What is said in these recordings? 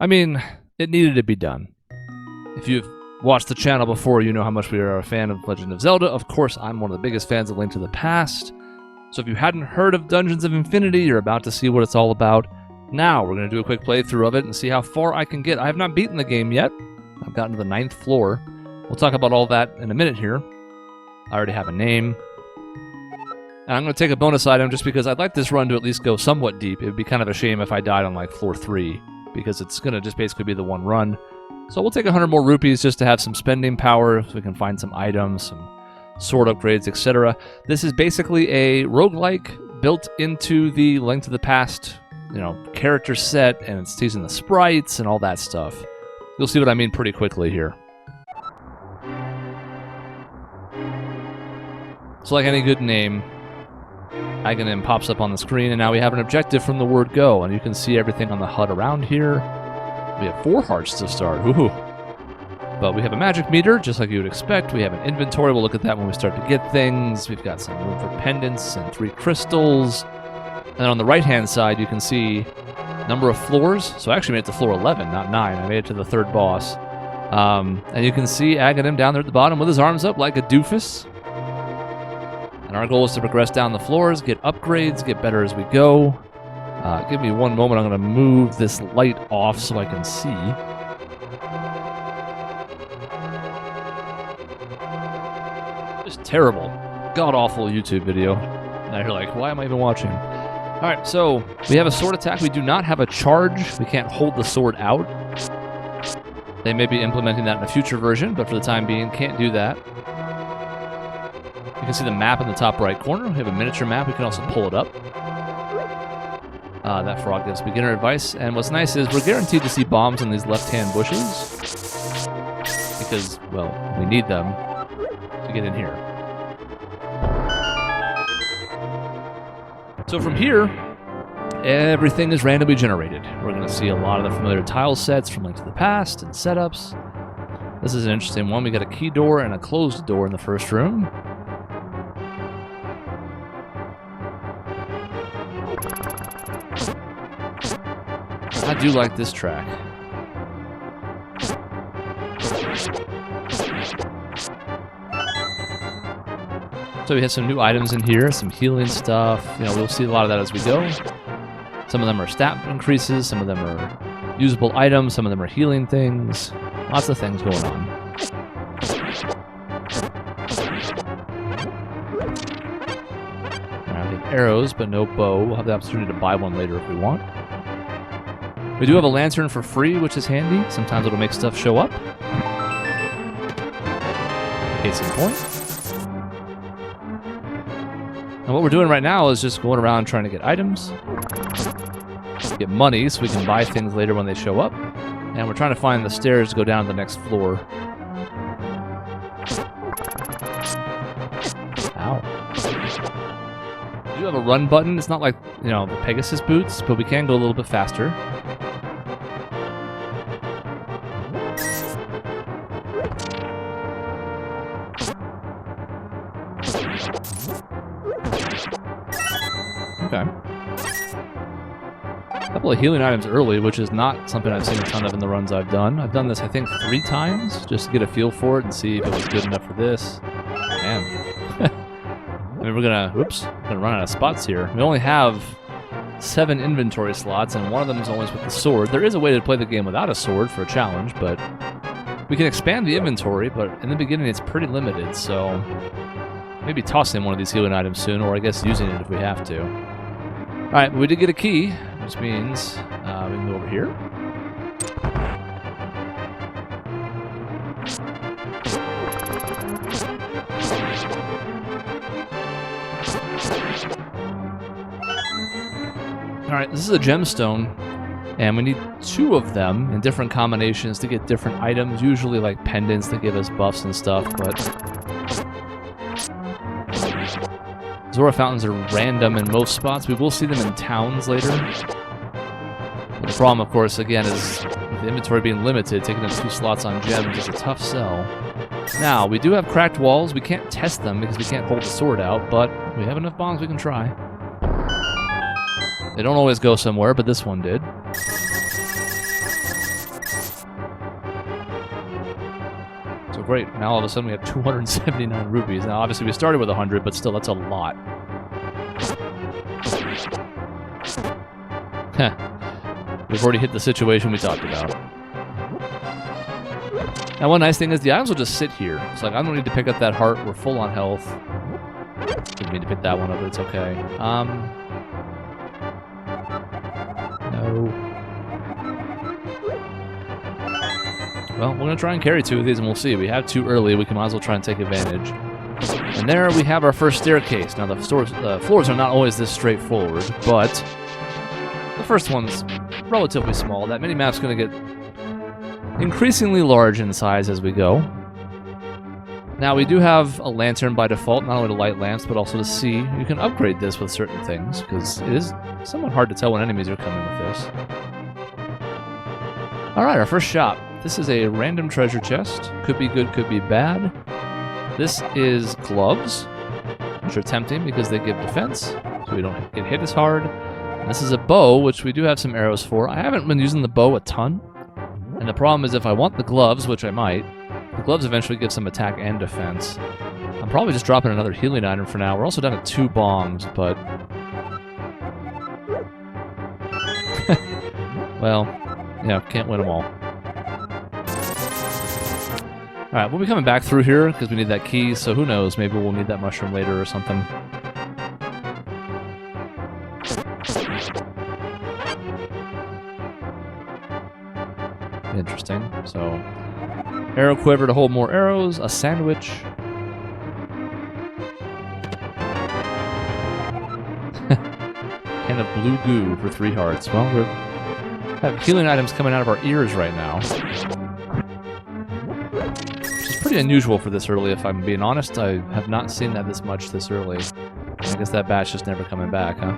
I mean, it needed to be done. If you've watched the channel before, you know how much we are a fan of Legend of Zelda. Of course, I'm one of the biggest fans of Link to the Past. So if you hadn't heard of Dungeons of Infinity, you're about to see what it's all about. Now, we're going to do a quick playthrough of it and see how far I can get. I have not beaten the game yet. I've gotten to the 9th floor. We'll talk about all that in a minute here. I already have a name. And I'm going to take a bonus item just because I'd like this run to at least go somewhat deep. It would be kind of a shame if I died on like floor 3, because it's going to just basically be the one run. So we'll take 100 more rupees just to have some spending power, so we can find some items, some sword upgrades, etc. This is basically a roguelike built into the Link to the Past, character set, and it's using the sprites and all that stuff. You'll see what I mean pretty quickly here. So like any good name, Aghanim pops up on the screen, and now we have an objective from the word go, and you can see everything on the HUD around here. We have 4 hearts to start. Ooh. But we have a magic meter, just like you would expect. We have an inventory. We'll look at that when we start to get things. We've got some room for pendants and 3 crystals. And on the right-hand side, you can see number of floors. So I actually made it to floor 11, not 9. I made it to the 3rd boss. And you can see Aghanim down there at the bottom with his arms up like a doofus. And our goal is to progress down the floors, get upgrades, get better as we go. Give me one moment. I'm going to move this light off so I can see. Just terrible, god-awful YouTube video. Now you're like, why am I even watching? All right, so we have a sword attack. We do not have a charge. We can't hold the sword out. They may be implementing that in a future version, but for the time being, can't do that. You can see the map in the top right corner. We have a miniature map. We can also pull it up. That frog gives beginner advice. And what's nice is we're guaranteed to see bombs in these left-hand bushes. Because, well, we need them to get in here. So from here, everything is randomly generated. We're going to see a lot of the familiar tile sets from Link to the Past and setups. This is an interesting one. We got a key door and a closed door in the first room. I do like this track. So we have some new items in here, some healing stuff. We'll see a lot of that as we go. Some of them are stat increases, some of them are usable items, some of them are healing things. Lots of things going on. Now we have arrows, but no bow. We'll have the opportunity to buy one later if we want. We do have a lantern for free, which is handy. Sometimes it'll make stuff show up. Case in point. And what we're doing right now is just going around trying to get items, get money so we can buy things later when they show up. And we're trying to find the stairs to go down to the next floor. Ow. We do have a run button. It's not like, the Pegasus boots, but we can go a little bit faster. Okay. A couple of healing items early, which is not something I've seen a ton of in the runs I've done. I've done this, I think, 3 times, just to get a feel for it and see if it was good enough for this. Man. I mean, we're gonna run out of spots here. We only have 7 inventory slots, and one of them is always with the sword. There is a way to play the game without a sword for a challenge, but we can expand the inventory, but in the beginning it's pretty limited, so maybe tossing one of these healing items soon, or I guess using it if we have to. Alright, we did get a key, which means we can go over here. Alright, this is a gemstone, and we need 2 of them in different combinations to get different items, usually like pendants that give us buffs and stuff, but Zora fountains are random in most spots. We will see them in towns later. But the problem, of course, again, is with the inventory being limited, taking up 2 slots on gems is a tough sell. Now, we do have cracked walls. We can't test them because we can't hold the sword out, but we have enough bombs we can try. They don't always go somewhere, but this one did. great. Now all of a sudden we have 279 rupees. Now obviously we started with 100, but still that's a lot. We've already hit the situation we talked about. Now one nice thing is the items will just sit here. It's like I don't need to pick up that heart. We're full on health. Didn't mean to pick that one up, but it's okay. No. Well, we're going to try and carry 2 of these and we'll see. We have 2 early. We might as well try and take advantage. And there we have our first staircase. Now the floors are not always this straightforward, but the first one's relatively small. That mini-map's going to get increasingly large in size as we go. Now we do have a lantern by default, not only to light lamps, but also to see. You can upgrade this with certain things, because it is somewhat hard to tell when enemies are coming with this. Alright, our first shop. This is a random treasure chest. Could be good, could be bad. This is gloves, which are tempting because they give defense, so we don't get hit as hard. And this is a bow, which we do have some arrows for. I haven't been using the bow a ton, and the problem is if I want the gloves, which I might, the gloves eventually give some attack and defense. I'm probably just dropping another healing item for now. We're also down to 2 bombs, but... well, yeah, can't win them all. Alright, we'll be coming back through here because we need that key, so who knows, maybe we'll need that mushroom later or something. Interesting. So, arrow quiver to hold more arrows, a sandwich. And a blue goo for 3 hearts. Well, we have healing items coming out of our ears right now. Pretty unusual for this early, if I'm being honest. I have not seen that this much this early. I guess that bat's just never coming back, huh?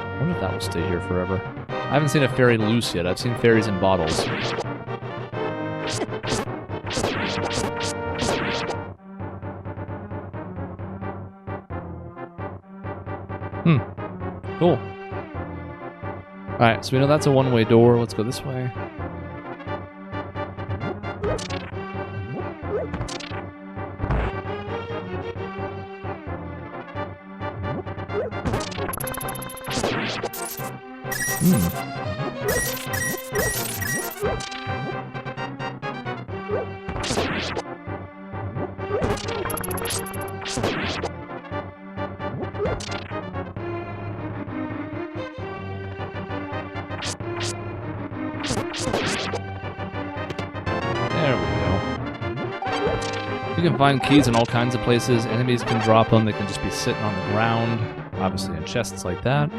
I wonder if that will stay here forever. I haven't seen a fairy loose yet. I've seen fairies in bottles. Cool. Alright, so we know that's a one-way door. Let's go this way. There we go. You can find keys in all kinds of places. Enemies can drop them. They can just be sitting on the ground. Obviously in chests like that.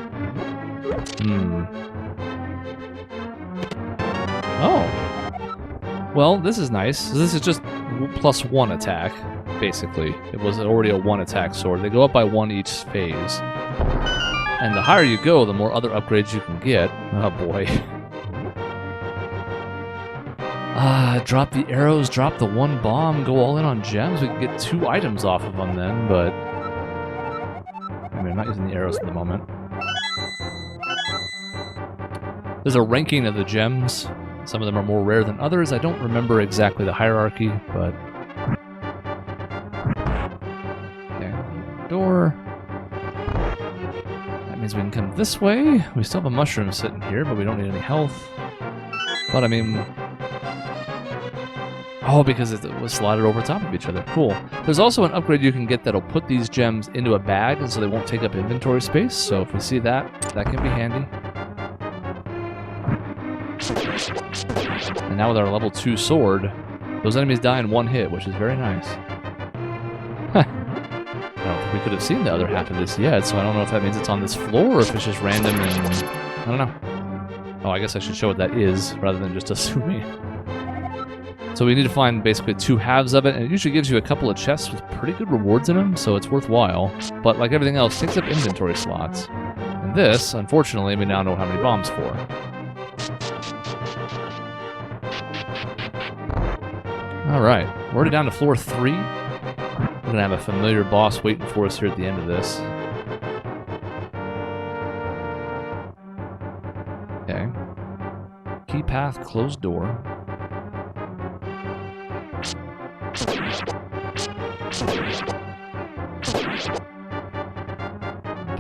Oh. Well, this is nice. This is just +1 attack, basically. It was already a 1 attack sword. They go up by 1 each phase. And the higher you go, the more other upgrades you can get. Oh boy. Drop the arrows, drop the 1 bomb, go all in on gems. We can get 2 items off of them then, but... I mean, I'm not using the arrows at the moment. There's a ranking of the gems. Some of them are more rare than others. I don't remember exactly the hierarchy, but... Okay, door. That means we can come this way. We still have a mushroom sitting here, but we don't need any health. But, I mean... Oh, because it was slotted over top of each other. Cool. There's also an upgrade you can get that'll put these gems into a bag, and so they won't take up inventory space. So if we see that, that can be handy. And now with our level 2 sword, those enemies die in 1 hit, which is very nice. I don't think we could have seen the other half of this yet, so I don't know if that means it's on this floor or if it's just random and... I don't know. Oh, I guess I should show what that is, rather than just assuming. So we need to find basically 2 halves of it, and it usually gives you a couple of chests with pretty good rewards in them, so it's worthwhile. But like everything else, takes up inventory slots. And this, unfortunately, we now know how many bombs for. Alright, we're already down to floor 3. We're gonna have a familiar boss waiting for us here at the end of this. path, closed door.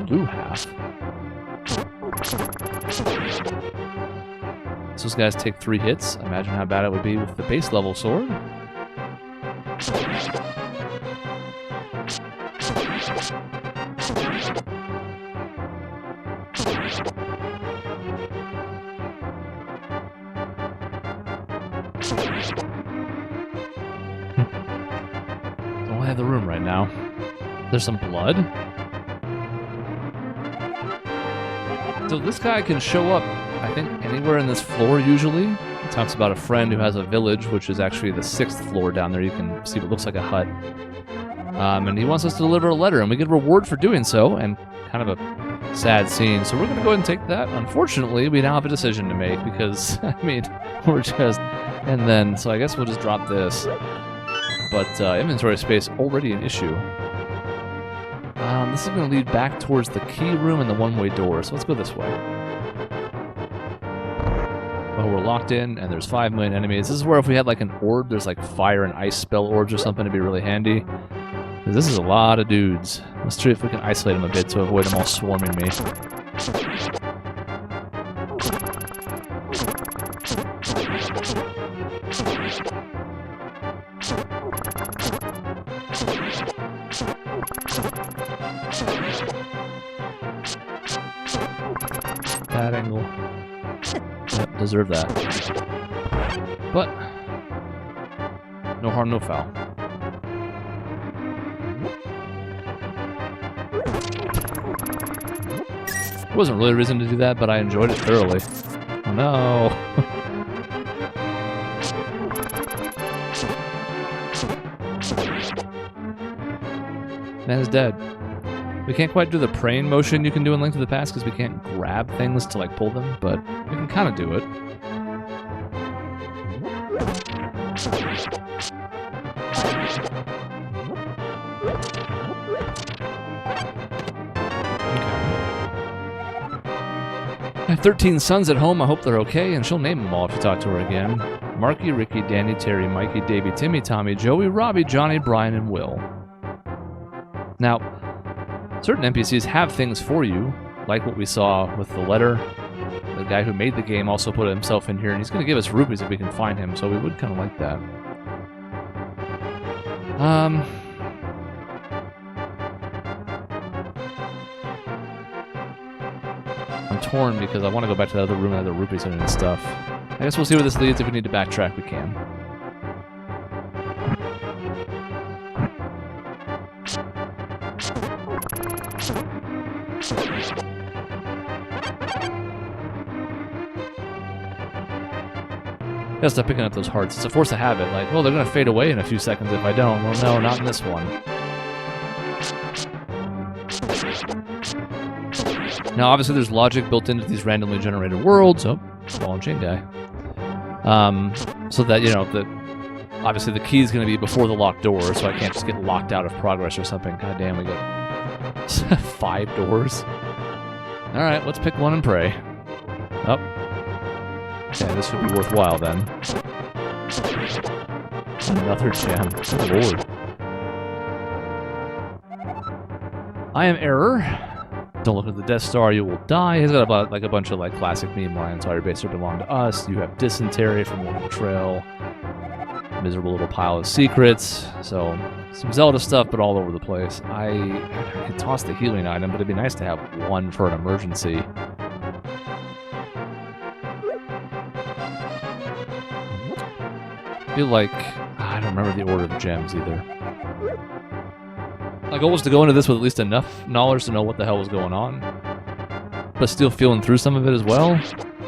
Blue half. So those guys take 3 hits. Imagine how bad it would be with the base level sword. Don't have the room right now. There's some blood. So this guy can show up, I think, anywhere in this floor usually. He talks about a friend who has a village, which is actually the 6th floor down there. You can see what looks like a hut. And he wants us to deliver a letter, and we get a reward for doing so, and kind of a sad scene. So we're going to go ahead and take that. Unfortunately, we now have a decision to make because, I mean, we're just... And then, so I guess we'll just drop this. But inventory space, already an issue. This is going to lead back towards the key room and the one-way door, so let's go this way. Well, we're locked in, and there's 5 million enemies. This is where if we had like an orb, there's like fire and ice spell orbs or something, it'd be really handy. This is a lot of dudes. Let's see if we can isolate them a bit to avoid them all swarming me. Bad angle. Yep, deserve that. But no harm, no foul. There wasn't really a reason to do that, but I enjoyed it thoroughly. Oh no! Man is dead. We can't quite do the praying motion you can do in Link to the Past because we can't grab things to like pull them, but we can kind of do it. I have 13 sons at home. I hope they're okay, and she'll name them all if you talk to her again. Marky, Ricky, Danny, Terry, Mikey, Davey, Timmy, Tommy, Joey, Robbie, Johnny, Brian, and Will. Now, certain NPCs have things for you, like what we saw with the letter. The guy who made the game also put himself in here, and he's going to give us rupees if we can find him, so we would kind of like that. I'm torn because I want to go back to the other room and have the rupees in it and stuff. I guess we'll see where this leads. If we need to backtrack, we can. Gotta stop picking up those hearts. It's a force of habit. Like, well, they're gonna fade away in a few seconds if I don't. Well, no, not in this one. Now, obviously, there's logic built into these randomly generated worlds. Oh, ball and chain guy. So that, you know, obviously the key is going to be before the locked door, so I can't just get locked out of progress or something. God damn, we got 5 doors. All right, let's pick one and pray. Oh. Okay, this should be worthwhile then. Another gem. Good lord. I am Error. Don't look at the Death Star, you will die. He's got a bunch of like classic meme lines. All your bases belong to us. You have dysentery from Mortal Trail. Miserable little pile of secrets. So some Zelda stuff, but all over the place. I could toss the healing item, but it'd be nice to have one for an emergency. I feel like I don't remember the order of the gems either. My goal was to go into this with at least enough knowledge to know what the hell was going on, but still feeling through some of it as well.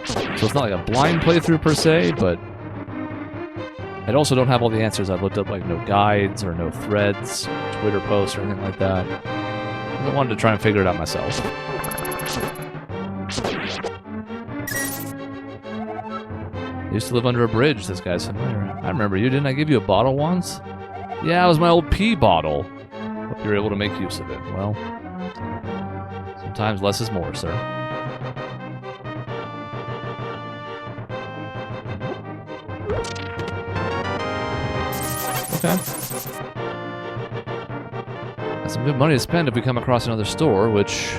So it's not like a blind playthrough per se, but I also don't have all the answers. I've looked up like no guides or no threads, Twitter posts or anything like that. I wanted to try and figure it out myself. I used to live under a bridge, this guy's familiar. I remember you, didn't I give you a bottle once? Yeah, it was my old pee bottle. Hope you were able to make use of it. Well, sometimes less is more, sir. Okay. That's some good money to spend if we come across another store, which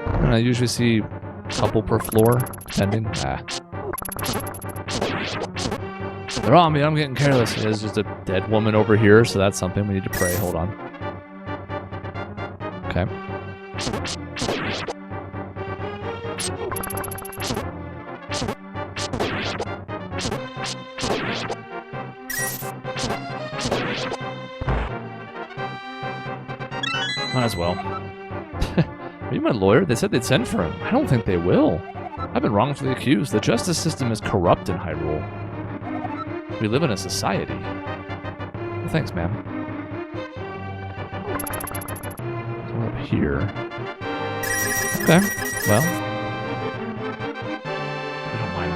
I usually see a couple per floor, depending. They're on me, I'm getting careless. There's just a dead woman over here, so that's something. We need to pray. Hold on. Okay. Might as well. Are you my lawyer? They said they'd send for him. I don't think they will. I've been wrongfully accused. The justice system is corrupt in Hyrule. We live in a society. Well, thanks, ma'am. So we're up here. Okay, well. I don't mind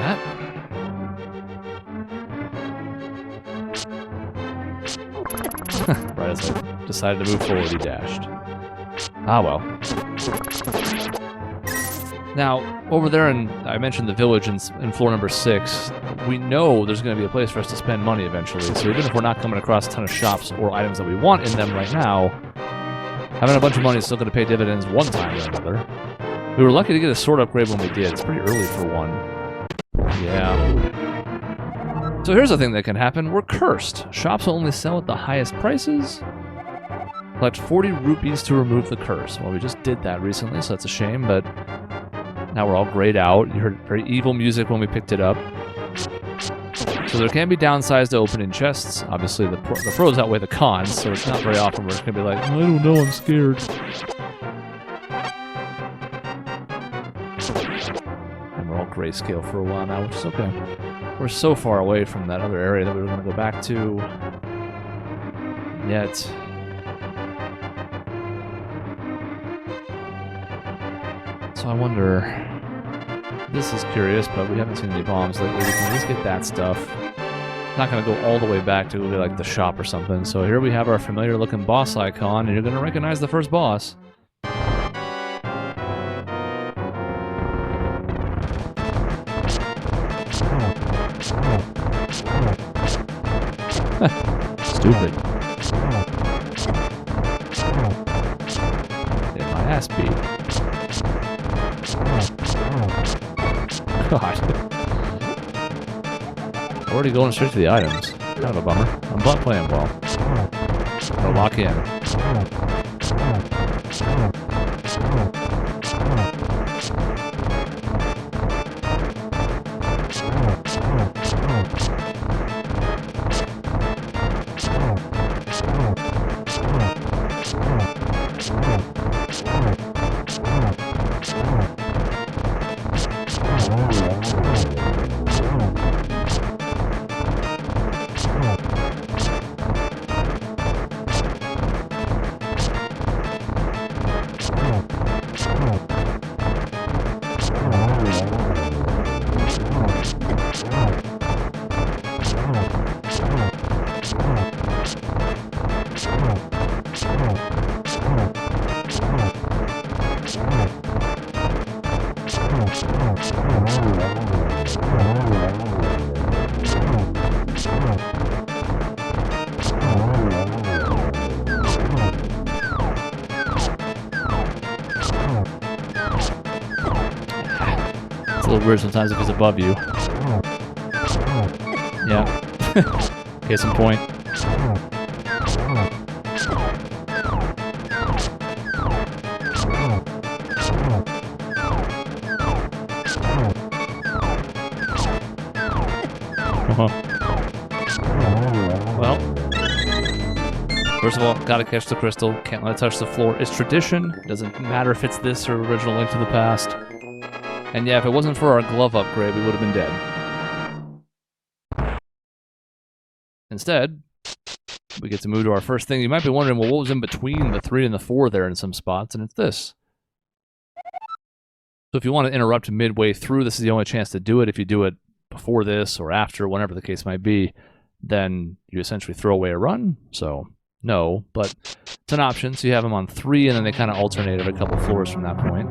that. Right as I decided to move forward, he dashed. Ah, well. Now, over there, I mentioned the village in floor number 6. We know there's going to be a place for us to spend money eventually. So even if we're not coming across a ton of shops or items that we want in them right now, having a bunch of money is still going to pay dividends one time or another. We were lucky to get a sword upgrade when we did. It's pretty early for one. Yeah. So here's the thing that can happen. We're cursed. Shops will only sell at the highest prices. Collect 40 rupees to remove the curse. Well, we just did that recently, so that's a shame, but now we're all grayed out. You heard very evil music when we picked it up. So there can be downsides to opening chests. Obviously, the pros outweigh the cons, so it's not very often we're just going to be like, I don't know, I'm scared. And we're all grayscale for a while now, which is okay. We're so far away from that other area that we were going to go back to. Yet. So I wonder, this is curious, but we haven't seen any bombs lately. We can at least get that stuff. Not going to go all the way back to like the shop or something. So here we have our familiar looking boss icon, and you're going to recognize the first boss. Stupid. Get my ass beat. God. Already going straight to the items. Kind of a bummer. I'm not playing well. Gotta lock in. It's a little weird sometimes if he's above you. Yeah. Case in point. Well, first of all, gotta catch the crystal. Can't let it touch the floor. It's tradition. Doesn't matter if it's this or original Link to the Past. And yeah, if it wasn't for our glove upgrade, we would have been dead. Instead, we get to move to our first thing. You might be wondering, well, what was in between the 3 and the 4 there in some spots? And it's this. So if you want to interrupt midway through, this is the only chance to do it. If you do it before this or after, whenever the case might be, then you essentially throw away a run. So, no, but it's an option. So you have them on 3, and then they kind of alternate every couple floors from that point.